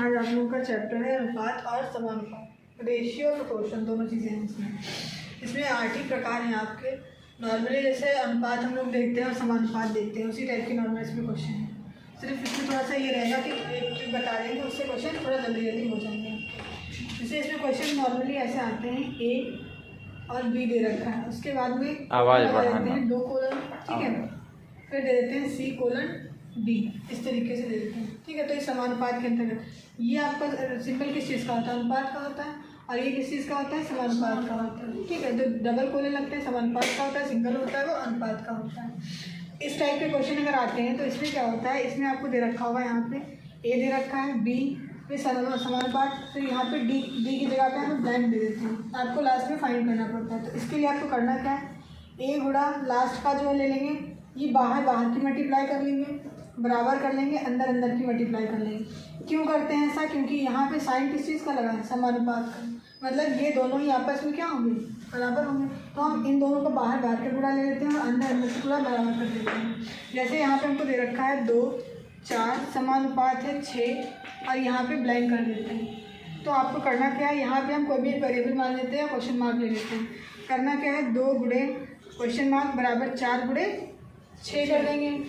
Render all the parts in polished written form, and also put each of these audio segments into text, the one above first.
आज आप लोगों का चैप्टर है अनुपात और समानुपात, रेशियो और प्रोपोर्शन, दोनों चीज़ें हैं इसमें 8 ही प्रकार हैं आपके। नॉर्मली जैसे अनुपात हम लोग देखते हैं और समानुपात देखते हैं, उसी टाइप के नॉर्मल इसमें क्वेश्चन है। सिर्फ इसमें थोड़ा सा ये रहेगा कि एक ट्रिक बता देंगे, उससे क्वेश्चन थोड़ा जल्दी जल्दी हो जाएंगे। जैसे इसमें क्वेश्चन नॉर्मली ऐसे आते हैं, ए और बी दे रखा है, उसके बाद में आवाज़ देते हैं 2 कोलन, ठीक है, फिर दे देते हैं सी कोलन बी, इस तरीके से दे देते हैं, ठीक है। तो इस समानुपात के अंतर्गत ये आपका सिंपल किस चीज़ का होता है, अनुपात का होता है, और ये किस चीज़ का होता है, समानुपात का होता है, ठीक है। जो डबल कोलन लगते हैं समानुपात का होता है, सिंगल होता है वो अनुपात का होता है। इस टाइप के क्वेश्चन अगर आते हैं तो इसमें क्या होता है, इसमें आपको दे रखा होगा यहाँ पे ए दे रखा है, बी फिर समानुपात, फिर यहाँ पे डी की जगह पे हम ब्लैंक दे देते हैं, आपको लास्ट में फाइंड करना पड़ता है। तो इसके लिए आपको करना क्या है, ए गुणा लास्ट का जो ले लेंगे, ये बाहर की मल्टीप्लाई कर लेंगे, बराबर कर लेंगे, अंदर की मल्टीप्लाई कर लेंगे। क्यों करते हैं ऐसा, क्योंकि यहाँ पे साइन किस चीज़ का लगा है, समानुपात का, मतलब ये दोनों ही आपस में क्या होंगे, बराबर होंगे। तो हम इन दोनों को बाहर के गुणा ले लेते हैं और अंदर से गुणा बराबर कर देते हैं। जैसे यहाँ पे हमको दे रखा है 2 4, समानुपात है 6, और यहाँ पे ब्लैंक कर देते हैं। तो आपको करना क्या है, यहाँ पे हम कोई भी एक वेरिएबल मान लेते हैं, क्वेश्चन मार्क ले लेते हैं। करना क्या है, 2 गुणे क्वेश्चन मार्क बराबर 4 गुणे 6 कर देंगे।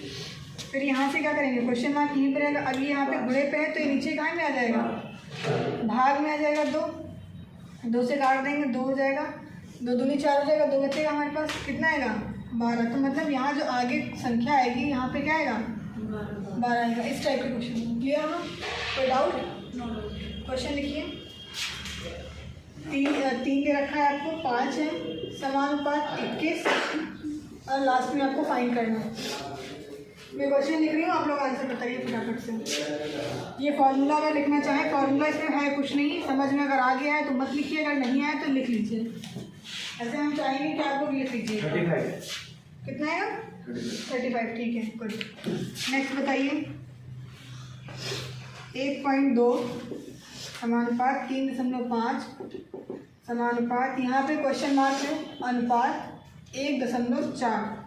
फिर यहाँ से क्या करेंगे, क्वेश्चन मार्क यहीं पर रहेगा, अभी यहाँ पे गुणे पे है तो ये नीचे कहाँ में आ जाएगा, भाग में आ जाएगा। 2 से काट देंगे, 2 हो जाएगा, 2 दूनी 4 हो जाएगा, 2 बचेगा हमारे पास, कितना आएगा 12। तो मतलब यहाँ जो आगे संख्या आएगी यहाँ पे क्या आएगा, 12 आएगा। इस टाइप के क्वेश्चन क्लियर हो, कोई डाउट? क्वेश्चन लिखिए। 3 दे रखा है आपको, 5 है, समानुपात 21, और लास्ट में आपको फाइंड करना है। मैं क्वेश्चन लिख रही हूँ, आप लोग आंसर बताइए फटाफट से। ये फॉर्मूला अगर लिखना चाहें, फॉर्मूला इसमें है कुछ नहीं, समझ में अगर आ गया है तो मत लिखिए, अगर नहीं आए तो लिख लीजिए। ऐसे हम चाहेंगे कि आप लोग लिख लीजिए। 35 कितना है, 35, ठीक है, गुड। नेक्स्ट बताइए। 1.2 समानुपात 3.5 समानुपात, यहाँ पे क्वेश्चन मार्क है, अनुपात 1.4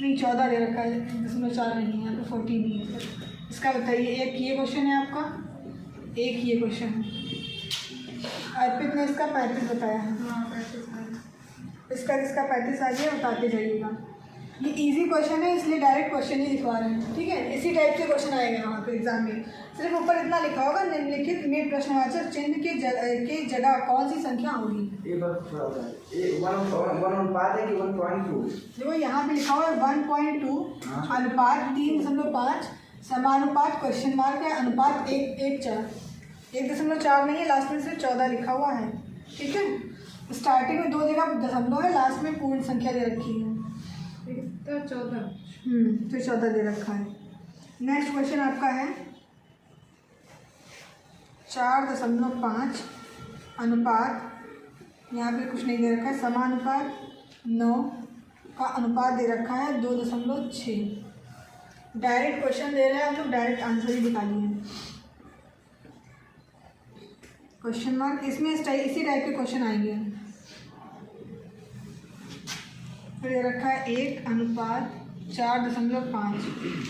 नहीं 14 दे रखा है, 1.4 नहीं है, यहाँ पे 14 नहीं है। इसका बताइए। एक ये क्वेश्चन है आपका, एक ये क्वेश्चन है। अर्पित ने इसका 35 बताया है, हाँ 35 इसका 35 आ गया, बताते जाइएगा। ये इजी क्वेश्चन है इसलिए डायरेक्ट क्वेश्चन ही लिखवा रहे हैं, ठीक है। इसी टाइप के क्वेश्चन आएंगे वहाँ पे एग्जाम में। सिर्फ ऊपर इतना लिखा होगा, निम्नलिखित में प्रश्नवाचक चिन्ह की जगह कौन सी संख्या होगी। देखो यहाँ पे लिखा हुआ है 1.2 अनुपात 3.5 समानुपात क्वेश्चन मार्क है, अनुपात 1.4 नहीं है, लास्ट में सिर्फ 14 लिखा हुआ है, ठीक है। स्टार्टिंग में 2 जगह दशमलव है, लास्ट में पूर्ण संख्या दे रखी है, तो 14 फिर 14 दे रखा है। नेक्स्ट क्वेश्चन आपका है 4.5 अनुपात, यहाँ पे कुछ नहीं दे रखा है, समानुपात 9 का अनुपात दे रखा है 2.6। डायरेक्ट क्वेश्चन दे रहे हैं, हम लोग डायरेक्ट आंसर ही निकालिए। क्वेश्चन मार्क इसमें इसी टाइप के क्वेश्चन आएंगे। फिर दे रखा है 1 अनुपात 4.5,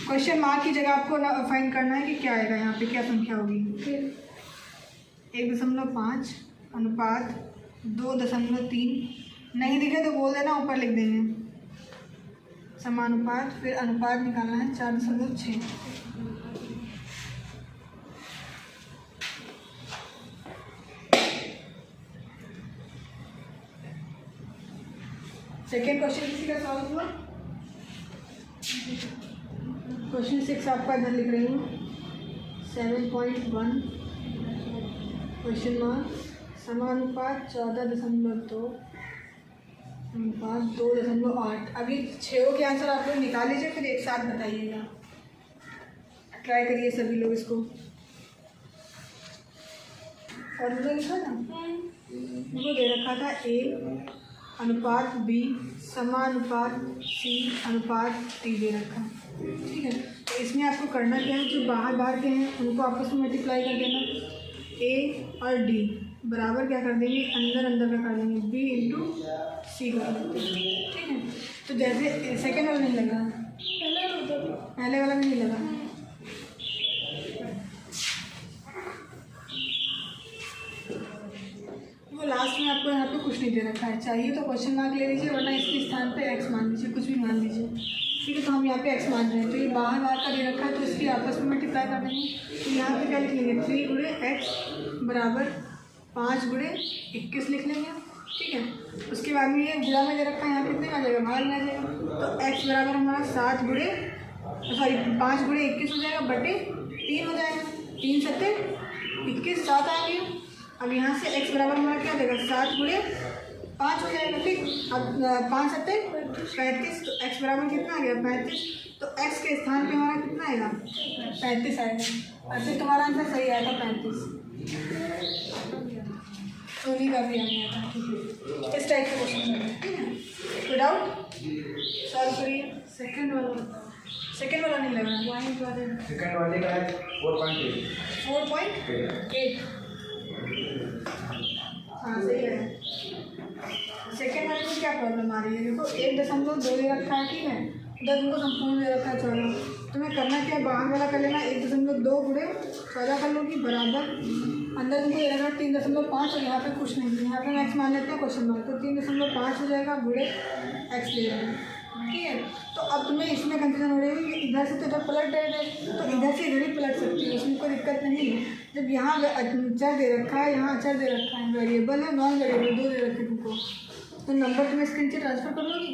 क्वेश्चन मार्क की जगह आपको फाइंड करना है कि क्या आएगा, यहाँ पे क्या संख्या होगी। फिर 1.5 अनुपात 2.3, नहीं दिखे तो बोल देना, ऊपर लिख देंगे समानुपात, फिर अनुपात निकालना है 4.6। सेकेंड क्वेश्चन किसी का सॉल्व हुआ। क्वेश्चन 6 आपका इधर लिख रही हूँ, 7.1 क्वेश्चन मार्क, समानुपात 14.2 अनुपात 2.8। अभी 6 के आंसर आप लोग निकाल लीजिए, फिर एक साथ बताइएगा, ट्राई करिए सभी लोग इसको। फॉर्मूला लिखा था, वो दे रखा था A अनुपात B समानुपात C अनुपात T दे रखा, ठीक है। तो इसमें आपको करना क्या है, जो बाहर के हैं उनको आपस में मल्टीप्लाई कर देना, A और D बराबर क्या कर देंगे, अंदर का कर देंगे, B इंटू C कर देंगे, ठीक है। तो जैसे सेकेंड वाला नहीं लगा, पहले वाला भी नहीं लगा, दे रखा है। चाहिए तो क्वेश्चन मार्क ले लीजिए, वरना इसके स्थान पे एक्स मान लीजिए, कुछ भी मान लीजिए। ठीक है, तो हम यहाँ पे एक्स मान रहे हैं, तो ये बाहर बाहर का दे रखा है, तो इसकी आपस में मल्टीप्लाई कर देंगे। तो यहाँ पे क्या लिख लेंगे, 3 गुणे एक्स बराबर 5 गुणे 21 लिख लेंगे। ठीक है, उसके बाद में ये गुणा में दे रखा है, यहाँ कितने आ जाएगा, बाहर में आ जाएगा। तो एक्स बराबर हमारा 5 गुणे 21 हो जाएगा बटे 3 हो जाएगा। 3 सत्ते 21, 7 आ गया। अब यहाँ से x बराबर हमारा क्या देगा, 7 गुणे 5 हो जाएगा। ठीक, अब 5 सत्ते 35, तो x बराबर कितना आ गया, 35। तो x के स्थान पे हमारा कितना आएगा, 35 आएगा। और फिर तुम्हारा आंसर सही आएगा 35। सोनी का भी आने आता है। ठीक है, इस टाइप के क्वेश्चन है। ठीक है, विदाउट सॉल्व करिए। सेकंड वाला नहीं लग रहा, सेकंड वाले का है 4.8। हाँ सही है। सेकेंड वाले में क्या प्रॉब्लम आ रही है, देखो 1.2 दे रखा है। ठीक है, उधर तुमको संपूर्ण दे रखा है 14। तुम्हें करना क्या है, बाहर वाला कर लेना, 1.2 गुणे 14 कर लोगी बराबर, अंदर तुमको ये लगा 3.5, और यहाँ पे कुछ नहीं, यहाँ पे एक्स मान लेते हैं क्वेश्चन मार्क, तो 3.5 हो जाएगा गुणे एक्स ले रहे हैं। ठीक है, तो अब तुम्हें इसमें कंफ्यूजन हो रही है कि इधर से तो इधर पलट रहे थे, तो इधर से इधर ही पलट सकती है, इसमें कोई दिक्कत नहीं है। जब यहाँ चर दे रखा है, यहाँ अचर दे रखा है, वेरिएबल है नॉन वेरिएबल 2 दे रखे तुमको, तो नंबर तुम्हें इसके नीचे ट्रांसफर कर लोगी।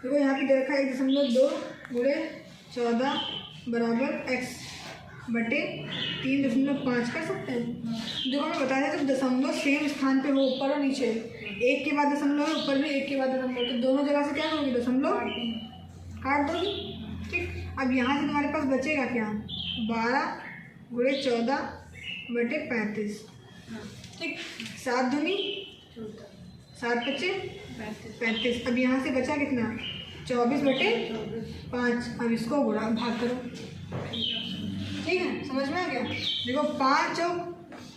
देखो यहाँ पे दे रखा है 1.2 गुणे 14 बराबर एक्स बटे 3.5 कर सकते हैं। देखो हमें बताया जब दशमलव सेम स्थान पे हो, ऊपर और नीचे, एक के बाद दशमलव है, ऊपर भी एक के बाद दशमलव, तो दोनों जगह से क्या होगी, दशमलव काट दोगी। ठीक, अब यहाँ से तुम्हारे पास बचेगा क्या, 12 गुणे 14 बटे 35। ठीक, 7 दूनी 7 बचे 35। अब यहाँ से बचा कितना, 24 बटे 5। अब इसको गुणा भाग करो। ठीक है, समझ में आ गया। देखो 5 और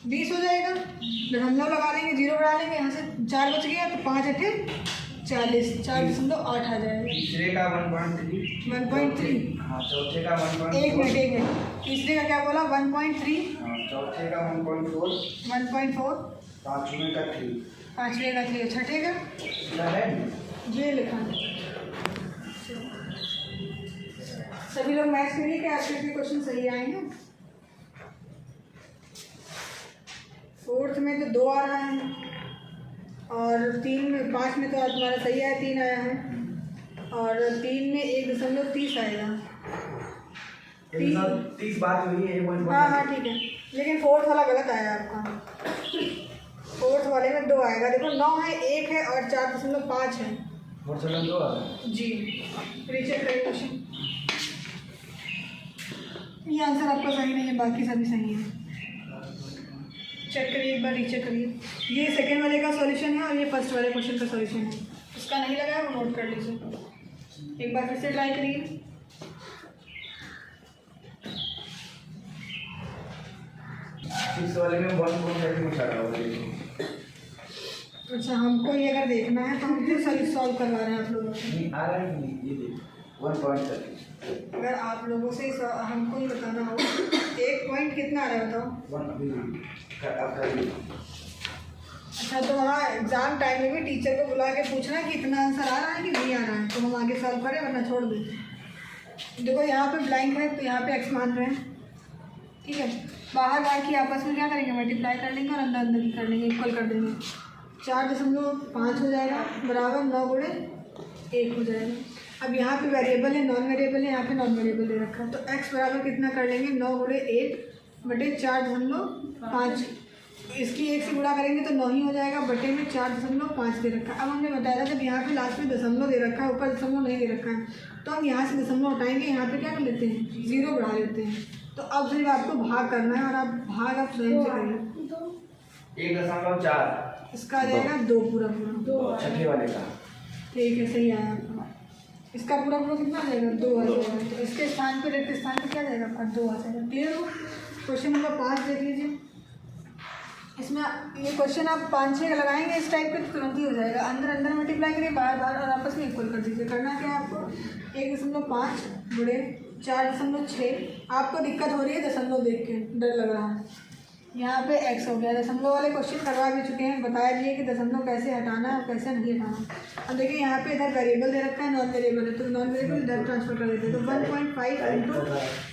20 हो जाएगा, दशमलव लगा लेंगे, 0 बढ़ा लेंगे, यहाँ से 4 बच गया, तो 5 अठे 40, 4.8 आ जाएगा। तीसरे का 1.3। हाँ, चौथे का 1.4। एक मिनट, तीसरे का क्या बोला, 1.3। चौथे का 1.4। 1.4। पाँचवें का 3। पाँचवें का 3। छठे का ये लिखा। सभी लोग मैथ्स के लिए क्या आपके भी क्वेश्चन सही आए हैं। 4th में तो 2 आ रहा है, और 5 में तो आज तुम्हारा सही आया, 3 आया है, और 3 में 1.30 आएगा। 30 बात हुई है। हाँ ठीक है, लेकिन 4th वाला गलत आया आपका। 4th वाले में 2 आएगा। देखो 9 है, 1 है और 4.5 है। 4.2 जी, रीचेक करें क्वेश्चन। ये आंसर आपका सही नहीं है, बाकी सभी सही है। चेक करिए एक बार, रीचेक करिए। ये सेकंड वाले का सॉल्यूशन है और ये फर्स्ट वाले क्वेश्चन का सॉल्यूशन है। इसका नहीं लगा है वो नोट कर लीजिए, एक बार फिर से ट्राई करिए। इस वाले में 1.5 पूछा रहा है। अच्छा, हमको ये अगर देखना है तो हम फिर सॉल्व करवा रहे हैं आप लोगों से। नहीं आ रहा है, नहीं ये देखो 1.30। अगर आप लोगों से हमको ही बताना हो, एक पॉइंट कितना आ रहा है बताओ। 1 अच्छा, तो वहाँ एग्ज़ाम टाइम में भी टीचर को बुला के पूछना कि इतना आंसर आ रहा है कि नहीं आ रहा है, तो हम आगे सॉल्व करें, वरना छोड़ दें। देखो यहाँ पे ब्लैंक है, तो यहाँ पे एक्स मान रहे हैं। ठीक है, बाहर बाहर की आपस में क्या करेंगे, मल्टीप्लाई कर लेंगे और अंदर अंदर की कर लेंगे, इक्वल कर देंगे। 4.5 हो जाएगा बराबर 9 गुणे 1 हो जाएगा। अब यहाँ पे वेरिएबल है, नॉन वेरिएबल है, यहाँ पे नॉन वेरिएबल दे रखा है, तो x बराबर कितना कर लेंगे, 9 गुणे 1 बटे 4.5। इसकी 1 से गुणा करेंगे तो 9 ही हो जाएगा, बटे में 4.5 दे रखा है। अब हमने बताया था जब यहाँ पे लास्ट में दशमलव दे रखा है, ऊपर दशमलव नहीं दे रखा है, तो हम यहाँ से दशमलव हटाएंगे, यहाँ पे क्या कर लेते हैं, 0 बढ़ा लेते हैं। तो अब सिर्फ आपको भाग करना है, और आप भाग आप स्वयं से करिए। 1.4 इसका आ जाएगा 2 पूरा पूरा। छठे वाले का ठीक है, सही आया आपका। इसका पूरा पूरा कितना आ जाएगा, 2 आ जाएगा। तो इसके स्थान पे रिक्त स्थान पे क्या जाएगा आपका, 2 आ जाएगा। क्लियर हो। क्वेश्चन नंबर 5 देख लीजिए। इसमें ये क्वेश्चन आप 5-6 लगाएंगे इस टाइप के, तो तुरंत ही हो जाएगा। अंदर अंदर मल्टीप्लाई करिए, बाहर बाहर, और आपस में इक्वल कर दीजिए। करना क्या है आपको, 1.5 गुणे 4.6। आपको दिक्कत हो रही है दशमलव देख के, डर लग रहा है, यहाँ पे x हो गया। दशमलव वाले क्वेश्चन करवा भी चुके हैं, बताया भी है कि दशमलव कैसे हटाना है और कैसे नहीं हटाना। अब देखिए यहाँ पे इधर वेरिएबल दे रखा है, नॉन वेरिएबल है, तो नॉन वेरिएबल इधर ट्रांसफर कर देते हैं। तो 1.5 इंटू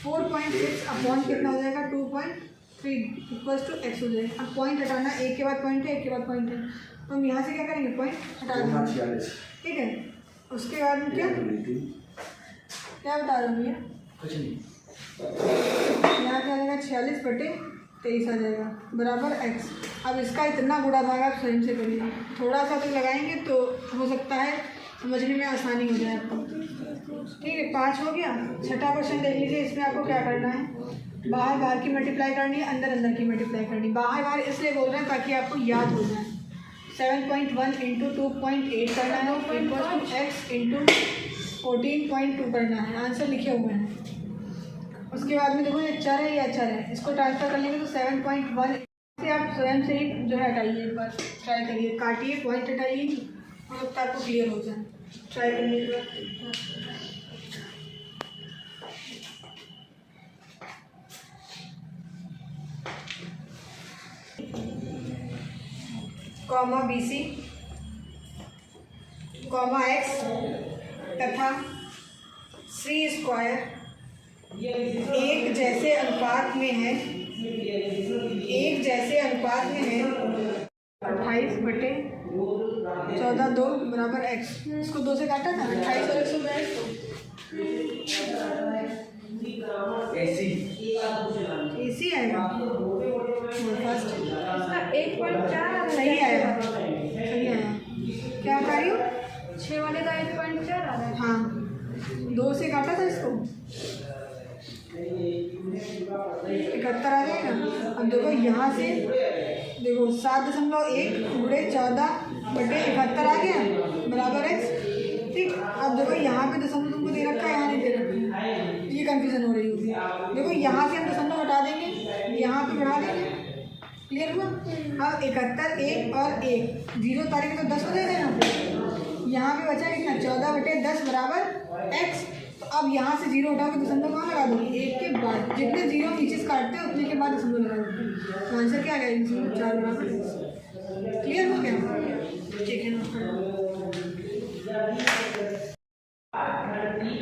4.6 अपॉन कितना हो जाएगा 2.3 इक्वल्स टू x हो जाएगा। अब पॉइंट हटाना, एक के बाद पॉइंट है, एक के बाद पॉइंट है, तो हम यहाँ से क्या करेंगे, पॉइंट हटा देंगे। ठीक है, उसके बाद में क्या बता रहा हूँ भैया, कुछ नहीं, यहाँ क्या आ जाएगा 46/23 आ जाएगा बराबर x। अब इसका इतना गुणा भाग आप स्वयं से करिए, थोड़ा सा तो लगाएंगे तो हो सकता है समझने में आसानी हो जाए आपको। ठीक है, 5 हो गया। छठा क्वेश्चन देख लीजिए, इसमें आपको क्या करना है, बाहर बाहर की मल्टीप्लाई करनी है, अंदर अंदर की मल्टीप्लाई करनी है। बाहर बाहर इसलिए बोल रहे हैं ताकि आपको याद हो जाए। 7.1 इंटू 2.8 करना है, इक्वल टू x इंटू 14.2 करना है। आंसर लिखे हुए हैं। उसके बाद में देखो ये चर है, ये अचर है, इसको ट्रांसफर कर लेंगे तो 7.1 से आप स्वयं से ही जो है हटाइए, एक बार ट्राई करिए, काटिए, पॉइंट हटाइए, हो सकता है आपको क्लियर हो जाए। ट्राई करने के बाद कॉमा BC कॉमा x तथा C² एक जैसे अनुपात में है, एक जैसे अनुपात में है 28/14(2) बराबर x। इसको 2 से काटा था, 28 और 100 AC आएगा फर्स्ट, इसका 1.4 सही आएगा, सही आया। क्या बता रही हो, 6 वाले का 1.4 आ रहा है। हाँ, 2 से काटा था इसको, 71 आ जाएगा। अब देखो यहाँ से देखो 7.1 गुणे 14/71 आ गया बराबर x। ठीक, अब देखो यहाँ पे दशमलव तुमको दे रखा है, यहाँ नहीं दे रखा है, ये कंफ्यूजन हो रही होगी। देखो यहाँ से हम दशमलव हटा देंगे, यहाँ पे बढ़ा देंगे, क्लियर हुआ। अब 71 1 और 1 0 तारीख तो 10 हो जाएगा। यहाँ पे बचा कितना, 14/10 बराबर x। तो अब यहाँ से 0 उठा के दशमलव कहाँ लगा दो, 1 के बाद, जितने 0 नीचे से काटते हैं उतने के बाद दशमलव लगा दो। तो आंसर क्या आ गया, 4 बराबर। क्लियर हो गया, ठीक है।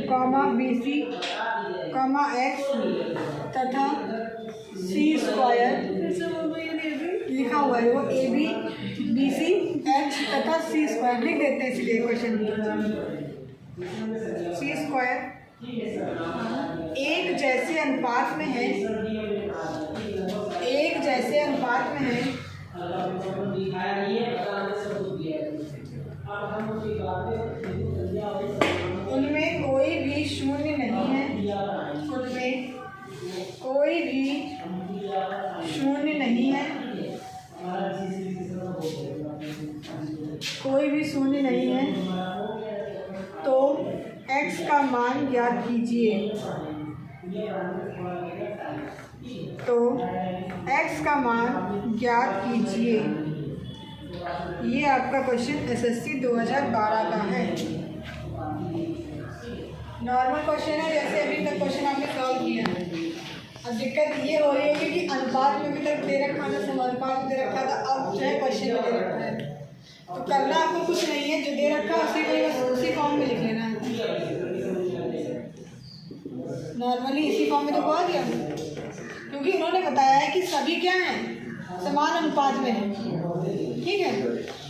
कॉमा BC कॉमा x तथा C² लिखा हुआ है, वो AB BC H तथा C² लिख देते हैं, इसलिए क्वेश्चन C² एक जैसे अनुपात में है, एक जैसे अनुपात में है उनमें कोई भी शून्य नहीं है, उनमें कोई भी शून्य नहीं है, कोई भी शून्य नहीं है, तो x का मान ज्ञात कीजिए। तो x का मान ज्ञात कीजिए। ये आपका क्वेश्चन SSC 2012 का है। नॉर्मल क्वेश्चन है, जैसे अभी तक क्वेश्चन आपने सॉल्व किया है। अब दिक्कत ये हो रही होगी कि अनुपात में अभी तक दे रखा था, समानुपात में दे रखा था, अब जो है क्वेश्चन में दे रखा है। तो करना आपको कुछ नहीं है, जो दे रखा है उसी को बस उसी फॉर्म में लिख लेना है। नॉर्मली इसी फॉर्म में तो आ गया, क्योंकि उन्होंने बताया है कि सभी क्या हैं, समान अनुपात में है। ठीक है,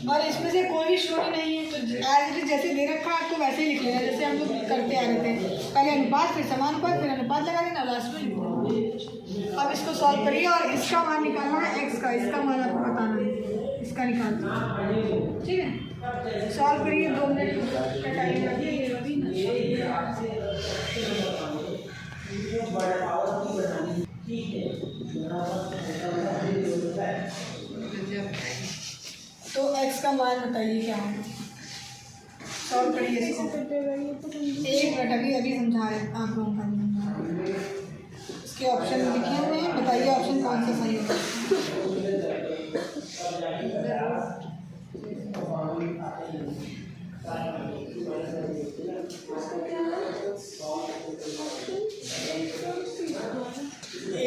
और इसमें से कोई भी शून्य नहीं है, तो एज इट जैसे दे रखा है आपको वैसे ही लिख लेना, जैसे हम लोग करते आ रहे थे, पहले अनुपात फिर समानुपात फिर अनुपात लगा देना, लास्ट में लिख देना। अब इसको सॉल्व करिए और इसका मान निकालना है x का, इसका मान आपको बताना है, इसका निकालना। ठीक है, सॉल्व करिए, 2 मिनट का टाइम लगे। तो x का मान बताइए क्या होगा, सॉल्व करिए इसको। 1 मिनट, अभी समझा रहे आप लोगों का। इसके ऑप्शन लिखे हुए हैं, बताइए ऑप्शन कौन सा सही होगा।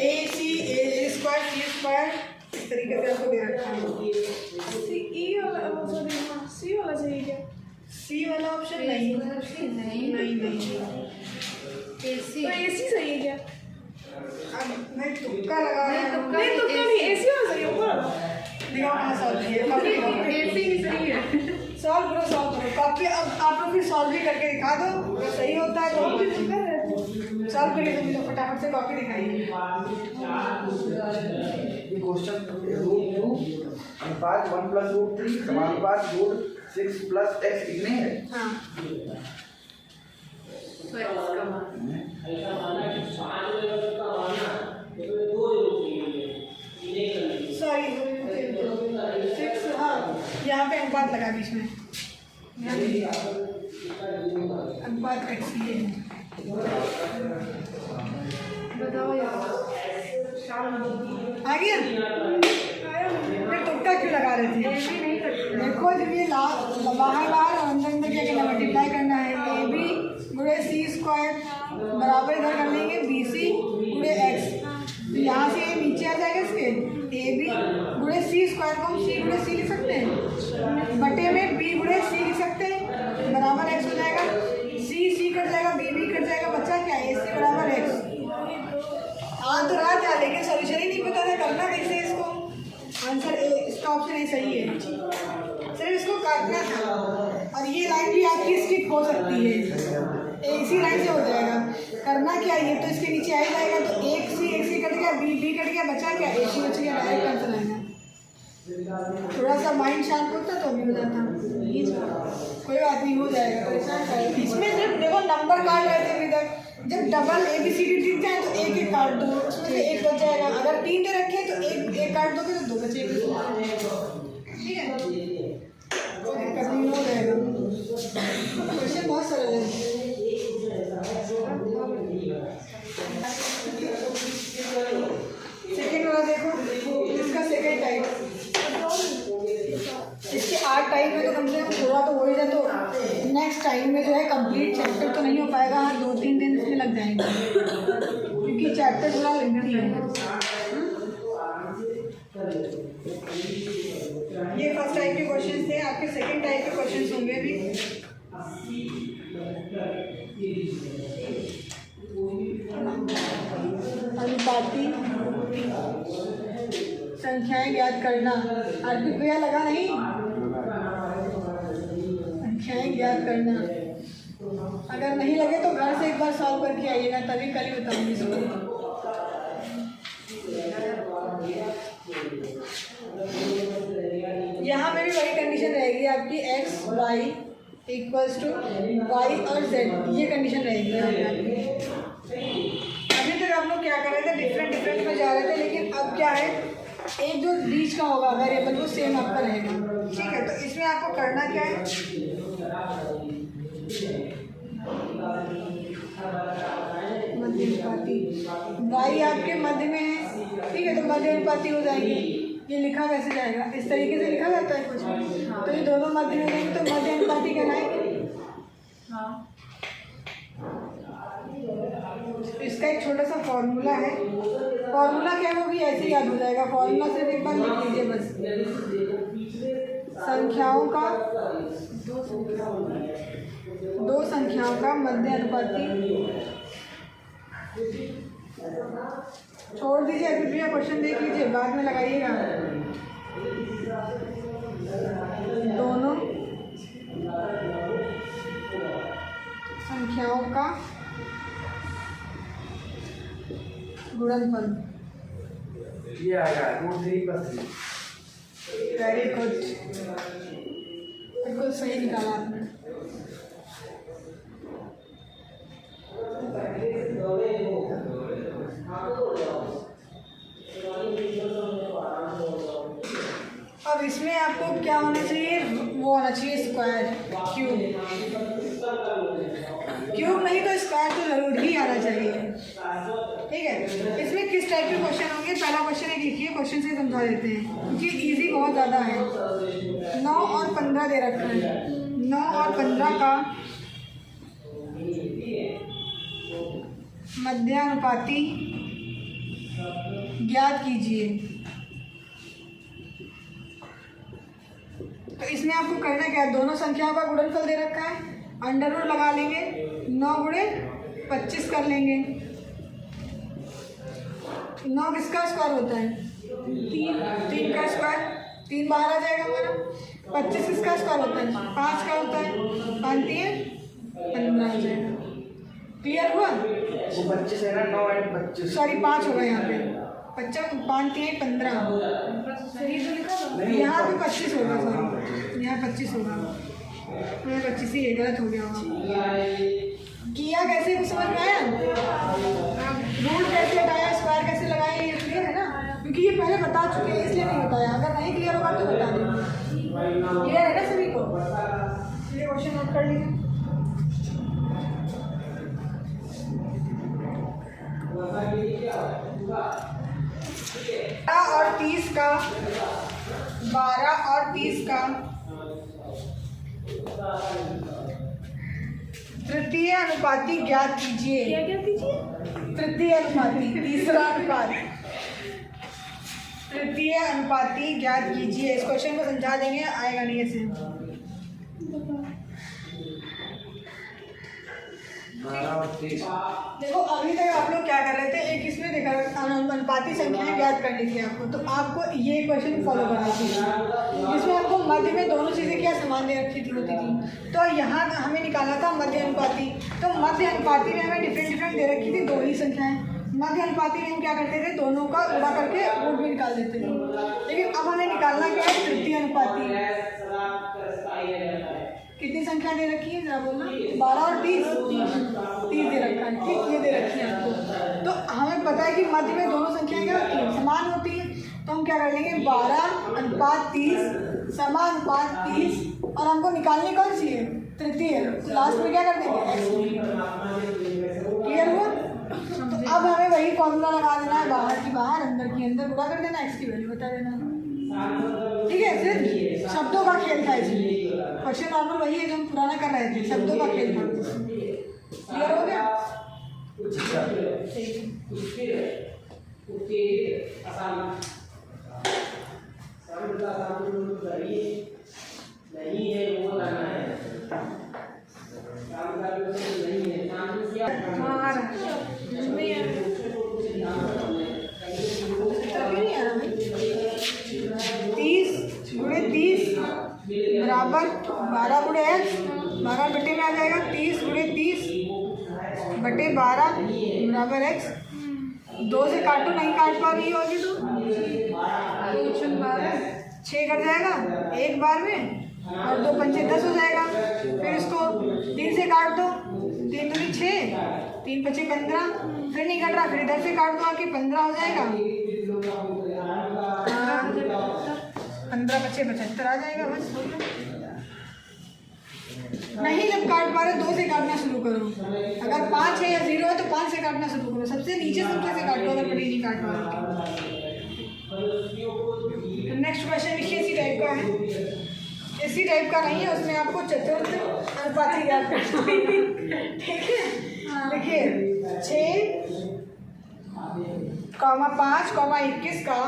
AC A² स्क्वायर इस तरीके से आपको दे रखा है। सी वाला चाहिए क्या? सी वाला ऑप्शन नहीं नहीं नहीं। एसी तो एसी सही है क्या? अब मैं तुक्का लगा रहा हूँ। नहीं तुक्का नहीं, एसी वाला सही है ऊपर वाला। दिखाओ कहाँ सॉल्व किया। एसी ही सही है। सॉल्व करो कॉपी। अब आप लोग फिर सॉल्व भी करके दिखा दो, अगर सही होता है तो सॉल्व करिए। तुम लोग फटाफट से कॉपी दिखाइए। ये क्वेश्चन √2 अनुपात 1+√3 समानुपात √6 + x कितने है? हाँ तो इसका मान सॉरी 6। हाँ यहाँ पे अनुपात लगा बीच में, अनुपात x ये है। बताओ यार। आ गया? फिर तुक्का क्यों लगा रहे थे? एसी नहीं करते। देखो जब ये बाहर और अंदर क्या करना है, मल्टीप्लाई करना है। ए बी गुणे सी स्क्वायर बराबर इधर कर लेंगे बी सी गुणे एक्स। तो यहाँ से ये नीचे आ जाएगा इसके, ए बी गुणे सी स्क्वायर को हम सी गुणे सी लिख सकते हैं, बटे में बी गुणे सी लिख सकते हैं, बराबर एक्स हो जाएगा। सी कट जाएगा, बी कट जाएगा, बचा क्या ए सी बराबर एक्स। हाँ तो रहा था, लेकिन सोल्यूशन ही नहीं पता था करना कैसे इसको। आंसर ए, इसका ऑप्शन ए सही है। सिर्फ इसको काटना था और ये लाइन भी आपकी स्टिक हो सकती है, इसी लाइन से हो जाएगा। करना क्या, ये तो इसके नीचे आ ही जाएगा। तो एक सी कट गया, बी कट गया, बचा क्या ए सी बच गया, डायरेक्ट आंसर आएगा। थोड़ा सा माइंड शांत होता तो अभी हो जाता। कोई बात नहीं, हो जाएगा, परेशान कर। इसमें सिर्फ देखो नंबर काट रहे थे अभी तक। जब double A B C D दिख जाए तो एक एक काट दो, उसमें से एक बच जाएगा। अगर 3 दे रखे तो एक काट दोगे तो 2 बचेंगे। ठीक है, करनी हो जाएगा। क्वेश्चन बहुत सरल है। सेकेंड वाला देखो, इसका सेकेंड टाइप। इसके 8 टाइप में तो कम से कम थोड़ा तो हो ही जाए। तो नेक्स्ट टाइम में जो है कंप्लीट चैप्टर तो नहीं हो पाएगा। हाँ 2-3 दिन इसमें लग जाएंगे क्योंकि चैप्टर थोड़ा लेंथी है। ये फर्स्ट टाइप के क्वेश्चन थे। आपके सेकेंड टाइप के क्वेश्चन होंगे भी। अनुपाती संख्याएं ज्ञात करना। अर्पित भैया लगा नहीं? संख्याएं ज्ञात करना। अगर नहीं लगे तो घर से एक बार सॉल्व करके आइएगा, तभी कल ही बताऊंगी इसको। यहाँ पे भी वही कंडीशन रहेगी आपकी, x y equals to y और जेड, ये कंडीशन रहेगी यहाँ पे आपकी। अभी तक आप लोग क्या कर रहे थे, डिफरेंट में जा रहे थे, लेकिन अब क्या है, एक जो बीच का होगा वेरिएबल वो सेम आपका रहेगा। ठीक है, तो इसमें आपको करना क्या है, मध्य अनुपाती वाई आपके मध्य में है। ठीक है, तो मध्य अनुपाती हो जाएगी। ये लिखा कैसे जाएगा, इस तरीके से लिखा जाता है कुछ, तो ये दोनों मध्य में जाएंगे तो मध्य अनुपाती कहलाएंगे। हाँ, इसका एक छोटा सा फॉर्मूला है। फॉर्मूला क्या है वो भी ऐसे ही याद हो जाएगा। फॉर्मूला सिर्फ एक बार लिख लीजिए बस। दो संख्याओं का मध्य अनुपाती, छोड़ दीजिए अभी भैया, क्वेश्चन देख लीजिए, बाद में लगाइएगा। दोनों संख्याओं का गुणनफल। ये आएगा √3 + 3। वेरी गुड, बिल्कुल सही निकाला आपने। अब इसमें आपको क्या होना चाहिए, वो होना चाहिए स्क्वायर, क्यूब नहीं तो स्क्वायर तो जरूर ही आना चाहिए। ठीक है, इसमें किस टाइप के क्वेश्चन होंगे, पहला क्वेश्चन एक लिखिए, क्वेश्चन से समझा देते हैं क्योंकि इजी बहुत ज़्यादा है। 9 और 15 दे रखा है, 9 और 15 का मध्यानुपाती ज्ञात कीजिए। तो इसमें आपको करना क्या है, दोनों संख्याओं का गुणनफल दे रखा है, अंडर रूट लगा लेंगे, 9 गुणे 25 कर लेंगे। 9 किसका स्क्वायर होता है? 3 का स्क्वायर, 3 बाहर आ जाएगा हमारा। 25 किसका स्क्वायर होता है? 5 का होता है, 5 3 15 आ जाएगा। क्लियर हुआ? वो 25 है ना, 9 और 25। सॉरी 5 होगा यहाँ पे, 5 3 15। सही तो लिखा था। यहाँ पे 25 होगा, सॉरी यहाँ 25 होगा, मैं 25 ही गलत हो गया होगा। किया कैसे कुछ समझ में आया? रूट कैसे हटाया, स्क्वायर कैसे लगाया, ये क्लियर है ना? क्योंकि ये पहले बता चुके हैं इसलिए नहीं बताया, अगर नहीं क्लियर होगा तो बता देंगे। क्लियर है ना सभी को? ये क्वेश्चन नोट कर लीजिए। और 30 का 12 और 30 का तृतीय अनुपाती ज्ञात कीजिए। क्या क्या कीजिए? तृतीय अनुपाती, तीसरा अनुपात, तृतीय अनुपाती ज्ञात कीजिए। इस क्वेश्चन को समझा देंगे, आएगा नहीं ऐसे। 12 और 30। देखो अभी तक आप लोग क्या कर रहे थे, एक इसमें देखा अनुपाती संख्याएं ज्ञात करनी थी आपको, तो आपको ये क्वेश्चन फॉलो करना चाहिए। इसमें आपको मध्य में दोनों चीज़ें क्या समान दे रखी थी होती थी, तो यहाँ हमें निकालना था मध्य अनुपाती। तो मध्य अनुपाती में हमें डिफरेंट दे रखी थी, 2 ही संख्याएं। मध्य अनुपाती में हम क्या करते थे, दोनों का गुणा करके रूट भी निकाल देते थे। लेकिन अब हमें निकालना क्या है, तृतीय अनुपाती। कितनी संख्या दे रखी है जरा बोलना? 12 और 30 दे रखा है, ठीक, ये दे रखी है आपको। तो हमें पता है कि मध्य में दोनों संख्याएं क्या होती हैं, समान होती हैं। तो हम क्या कर लेंगे, 12 अनुपात 30 समान अनुपात 30, और हमको निकालनी कौन सी है, तृतीय। लास्ट में क्या कर देंगे, क्लियर हुआ? तो अब हमें वही फॉर्मूला लगा देना है, बाहर की बाहर अंदर की अंदर, गुणा कर देना, एक्स की वैल्यू बता देना। ठीक है, फिर शब्दों का खेल था इसमें। क्वेश्चन नॉर्मल वही है जो हम पुराना कर रहे थे, शब्दों का खेल था। क्लियर हो गया? बराबर 12 गुणे एक्स, 12 बटे में आ जाएगा 30 गुणे 30 बटे 12 बराबर एक्स। 2 से काटो, नहीं काट पा रही होगी तो 6 कट जाएगा एक बार में, और 2 पंचे 10 हो जाएगा। फिर इसको 3 से काट दो, 3 दूनी 6, 3 पचे 15, फिर नहीं कट रहा, फिर इधर से काट दो आके 15 हो जाएगा। 15 पचे 75 आ जाएगा, बस हो गया। नहीं जब काट पा रहे 2 से काटना शुरू करो। अगर 5 है या 0 है तो 5 से काटना शुरू करो, सबसे नीचे संख्या से काटो अगर बड़ी नहीं काट पा रहे। नेक्स्ट क्वेश्चन इसी टाइप का है, इसी टाइप का नहीं है, उसमें आपको चतुर्थ अनुपाती ज्ञात करना है। ठीक है, देखिए 6, 5, 21 का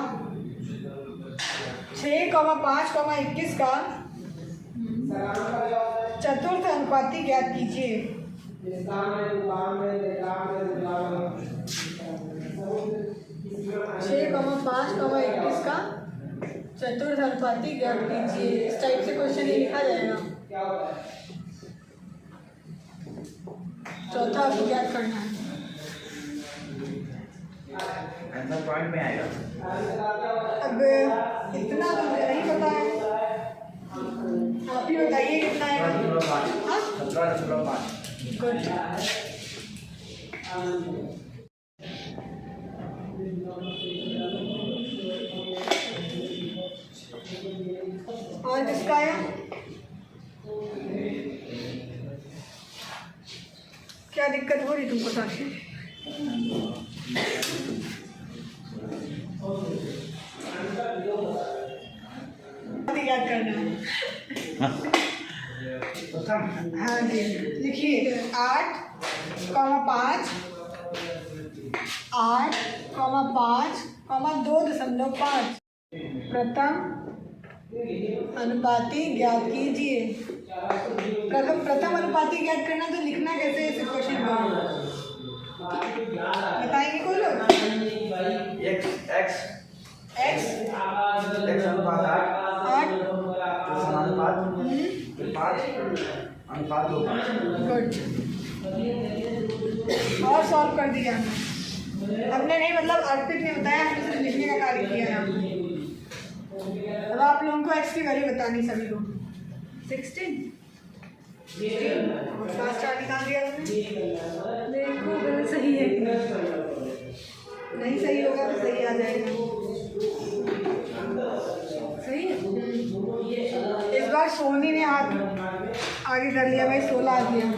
6, 5, 21 का चतुर्थ अनुपाती ज्ञात कीजिए। 6, 5, 21 का चतुर्थ अनुपाती ज्ञात कीजिए। इस टाइप से क्वेश्चन ये लिखा जाएगा। चौथा आपको ज्ञात करना है। आंसर पॉइंट में आएगा। अब इतना तो मुझे नहीं पता है, आप ही बताइए कितना है। 17.5। गुड। और किसका है? क्या दिक्कत हो रही तुमको साक्षी? याद करना है। हाँ जी, लिखिए 8, 5, 8, 5, 2.5 प्रथम अनुपाती ज्ञात कीजिए। प्रथम अनुपाती ज्ञात करना तो लिखना कैसे इस क्वेश्चन को बताएंगे कोई लोग? x अनुपात 8 समानुपात 5 अनुपात 2। गुड। और सॉल्व कर दिया हमने नहीं, मतलब अर्पित ने बताया, हमने सिर्फ लिखने का कार्य किया है। अब आप लोगों को एक्स की वैल्यू बतानी सभी को। 16 फास्ट स्टार निकाल दिया तुमने? देखो अगर सही है कि नहीं सही होगा तो सही आ जाएगा। सही है। इस बार सोनी ने हाथ आगे कर लिया भाई, 16 आ गया।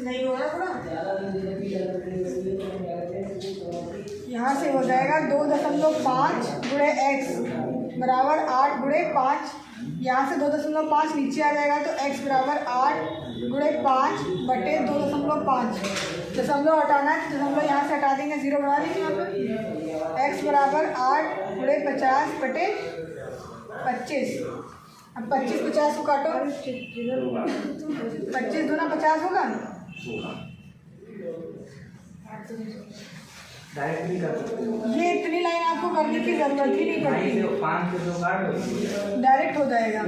नहीं हो रहा थोड़ा, यहाँ से हो जाएगा 2.5 गुणे x बराबर 8 गुणे 5। यहाँ से 2.5 नीचे आ जाएगा तो x बराबर 8 गुणे 5 बटे 2.5। दशमलव हटाना है तो दशमलव यहाँ से हटा देंगे, 0 बढ़ा देंगे यहाँ पर। x बराबर 8 गुणे 50 बटे 25। अब 25 50 को काटो, 25 दूना 50 होगा। डायरेक्ट भी कर सकते हो। ये इतनी लाइन आपको करने की जरूरत ही नहीं पड़ती, 5 से 2 काट दो, डायरेक्ट हो जाएगा।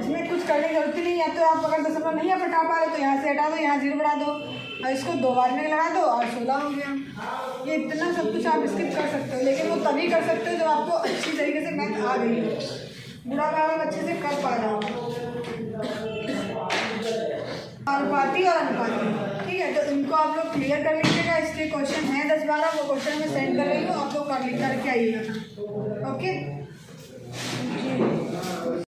इसमें कुछ करने की जरूरत ही नहीं। या तो आप अगर दशमलव नहीं हटा पा रहे तो यहाँ से हटा दो, यहाँ 0 बढ़ा दो और इसको 2 बार में लगा दो और 16 हो गया। ये इतना सब कुछ आप स्किप कर सकते हो, लेकिन वो तभी कर सकते हो जब आपको अच्छी तरीके से मैथ आ गई हो, बुरा काम अच्छे से कर पा रहा हो। अनुपाती और अनुपाती, ठीक है। तो इनको आप लोग क्लियर कर लीजिएगा। इसके क्वेश्चन हैं 10-12, वो क्वेश्चन मैं सेंड कर रही हूँ, आप लोग कर करके आइएगा। ओके।